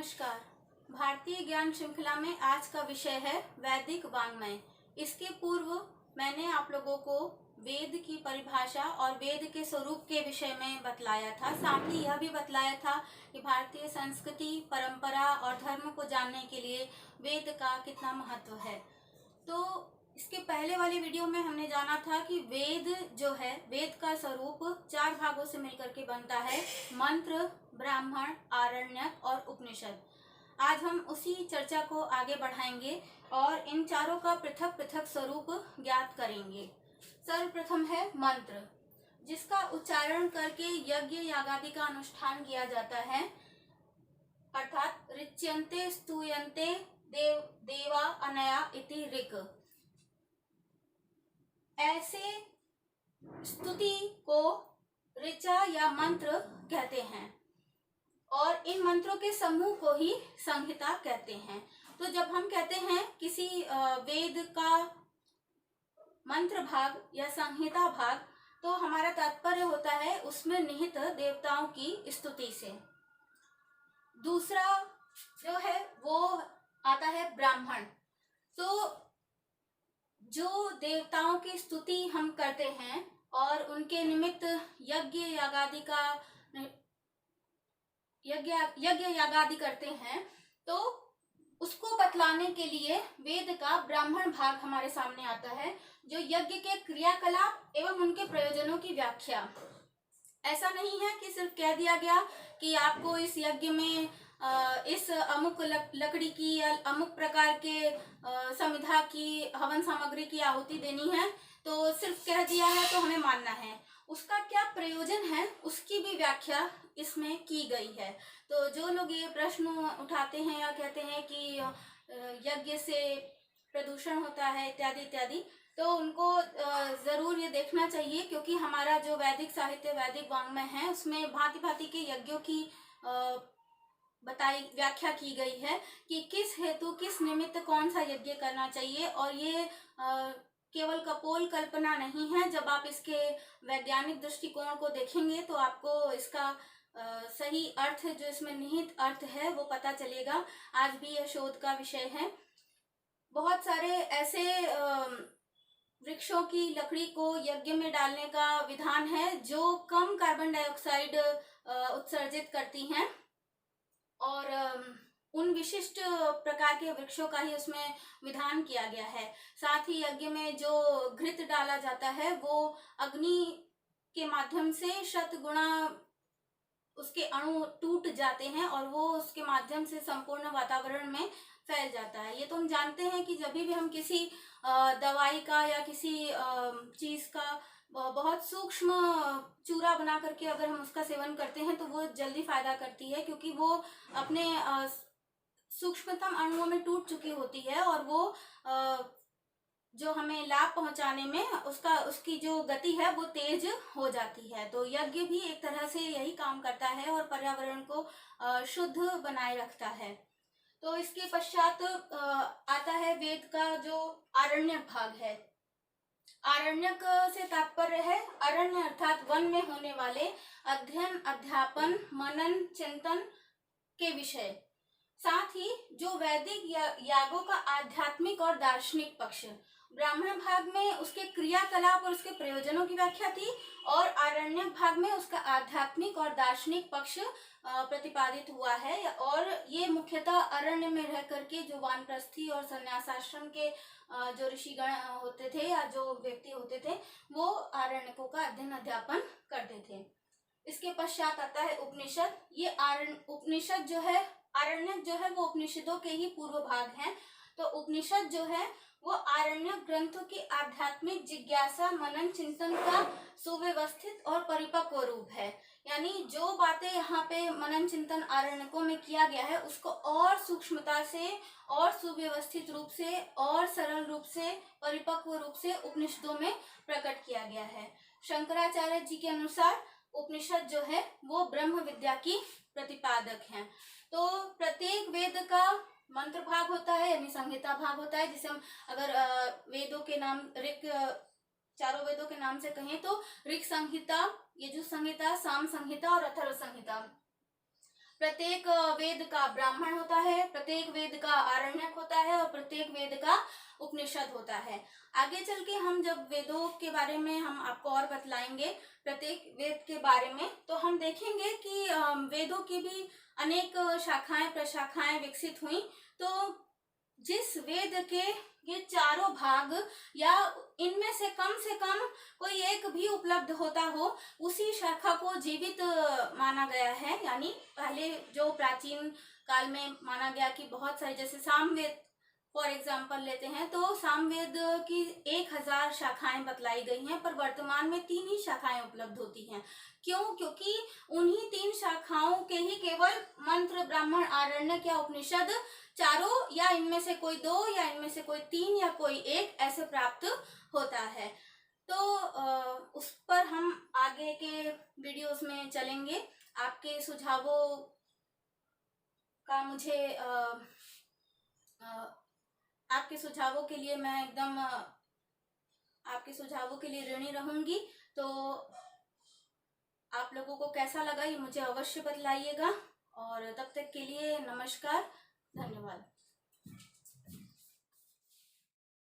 नमस्कार। भारतीय ज्ञान श्रृंखला में आज का विषय है वैदिक वाङ्मय। इसके पूर्व मैंने आप लोगों को वेद की परिभाषा और वेद के स्वरूप के विषय में बतलाया था। साथ ही यह भी बतलाया था कि भारतीय संस्कृति, परंपरा और धर्म को जानने के लिए वेद का कितना महत्व है। तो इसके पहले वाले वीडियो में हमने जाना था कि वेद जो है, वेद का स्वरूप 4 भागों से मिलकर के बनता है: मंत्र, ब्राह्मण, आरण्यक और उपनिषद। आज हम उसी चर्चा को आगे बढ़ाएंगे और इन चारों का पृथक पृथक स्वरूप ज्ञात करेंगे। सर्वप्रथम है मंत्र, जिसका उच्चारण करके यज्ञ यागादि का अनुष्ठान किया जाता है, अर्थात ऋच्यन्ते स्तूयन्ते देवा अनया इति ऋक्। ऐसे स्तुति को ऋचा या मंत्र कहते हैं और इन मंत्रों के समूह को ही संहिता कहते हैं। तो जब हम कहते हैं किसी वेद का मंत्र भाग या संहिता भाग, तो हमारा तात्पर्य होता है उसमें निहित देवताओं की स्तुति से। दूसरा जो है वो आता है ब्राह्मण। तो जो देवताओं की स्तुति हम करते हैं और उनके निमित्त यज्ञ यागादि करते हैं, तो उसको बतलाने के लिए वेद का ब्राह्मण भाग हमारे सामने आता है, जो यज्ञ के क्रियाकलाप एवं उनके प्रयोजनों की व्याख्या। ऐसा नहीं है कि सिर्फ कह दिया गया कि आपको इस यज्ञ में इस अमुक लकड़ी की या अमुक प्रकार के समिधा की, हवन सामग्री की आहुति देनी है, तो सिर्फ कह दिया है तो हमें मानना है। उसका क्या प्रयोजन है उसकी भी व्याख्या इसमें की गई है। तो जो लोग ये प्रश्न उठाते हैं या कहते हैं कि यज्ञ से प्रदूषण होता है इत्यादि इत्यादि, तो उनको ज़रूर ये देखना चाहिए, क्योंकि हमारा जो वैदिक साहित्य, वैदिक वाङ्मय है, उसमें भांति भांति के यज्ञों की व्याख्या की गई है कि किस हेतु, किस निमित्त कौन सा यज्ञ करना चाहिए। और ये केवल कपोल कल्पना नहीं है। जब आप इसके वैज्ञानिक दृष्टिकोण को देखेंगे तो आपको इसका सही अर्थ, जो इसमें निहित अर्थ है, वो पता चलेगा। आज भी यह शोध का विषय है। बहुत सारे ऐसे वृक्षों की लकड़ी को यज्ञ में डालने का विधान है जो कम कार्बन डाइऑक्साइड उत्सर्जित करती हैं, और उन विशिष्ट प्रकार के वृक्षों का ही उसमें विधान किया गया है। साथ ही यज्ञ में जो घृत डाला जाता है वो अग्नि के माध्यम से शतगुणा उसके अणु टूट जाते हैं और वो उसके माध्यम से संपूर्ण वातावरण में फैल जाता है। ये तो हम जानते हैं कि जब भी हम किसी दवाई का या किसी चीज़ का बहुत सूक्ष्म चूरा बना करके अगर हम उसका सेवन करते हैं तो वो जल्दी फायदा करती है, क्योंकि वो अपने सूक्ष्मतम अणुओं में टूट चुकी होती है और वो जो हमें लाभ पहुंचाने में उसकी जो गति है वो तेज हो जाती है। तो यज्ञ भी एक तरह से यही काम करता है और पर्यावरण को शुद्ध बनाए रखता है। तो इसके पश्चात आता है वेद का जो आरण्यक भाग है। आरण्यक से तात्पर्य है अरण्य, अर्थात वन में होने वाले अध्ययन, अध्यापन, मनन, चिंतन के विषय। साथ ही जो वैदिक यागों का आध्यात्मिक और दार्शनिक पक्ष। ब्राह्मण भाग में उसके क्रियाकलाप और उसके प्रयोजनों की व्याख्या थी, और आरण्यक भाग में उसका आध्यात्मिक और दार्शनिक पक्ष प्रतिपादित हुआ है। और ये मुख्यतः अरण्य में रह करके जो वानप्रस्थी और संन्यासाश्रम के जो ऋषिगण होते थे या जो व्यक्ति होते थे, वो आरण्यकों का अध्ययन अध्यापन करते थे। इसके पश्चात आता है उपनिषद। ये उपनिषद जो है, आरण्यक जो है वो उपनिषदों के ही पूर्व भाग हैं। तो उपनिषद जो है वो आरण्यक ग्रंथों की आध्यात्मिक जिज्ञासा, मनन, चिंतन का सुव्यवस्थित और परिपक्व रूप है। यानी जो बातें यहाँ पे मनन चिंतन आरण्यकों में किया गया है, उसको और सूक्ष्मता से और सुव्यवस्थित रूप से और सरल रूप से, परिपक्व रूप से उपनिषदों में प्रकट किया गया है। शंकराचार्य जी के अनुसार उपनिषद जो है वो ब्रह्म विद्या की प्रतिपादक हैं। तो प्रत्येक वेद का मंत्र भाग होता है, यानी संहिता भाग होता है, जिसे हम अगर वेदों के नाम, ऋक, चारों वेदों के नाम से कहें तो ऋक संहिता, यजुः संहिता, साम संहिता और अथर्व संहिता। प्रत्येक वेद का ब्राह्मण होता है, प्रत्येक वेद का आरण्यक होता है और प्रत्येक वेद का उपनिषद होता है। आगे चल के हम जब वेदों के बारे में हम आपको और बतलाएंगे प्रत्येक वेद के बारे में, तो हम देखेंगे कि वेदों की भी अनेक शाखाएं प्रशाखाएं विकसित हुई। तो जिस वेद के ये चारों भाग या इनमें से कम कोई एक भी उपलब्ध होता हो, उसी शाखा को जीवित माना गया है। यानी पहले जो प्राचीन काल में माना गया कि बहुत सारे, जैसे सामवेद फॉर एग्जाम्पल लेते हैं, तो सामवेद की 1000 शाखाएं बतलाई गई हैं, पर वर्तमान में 3 ही शाखाएं उपलब्ध होती हैं। क्यों? क्योंकि उन्हीं 3 शाखाओं के ही केवल मंत्र, ब्राह्मण, आरण्यक या उपनिषद चारों, या इनमें से कोई 2 या इनमें से कोई 3 या कोई 1 ऐसे प्राप्त होता है। तो उस पर हम आगे के वीडियोस में चलेंगे। आपके सुझावों का मुझे आपके सुझावों के लिए मैं एकदम आपके सुझावों के लिए ऋणी रहूंगी। तो आप लोगों को कैसा लगा ये मुझे अवश्य बतलाइएगा, और तब तक के लिए नमस्कार, धन्यवाद।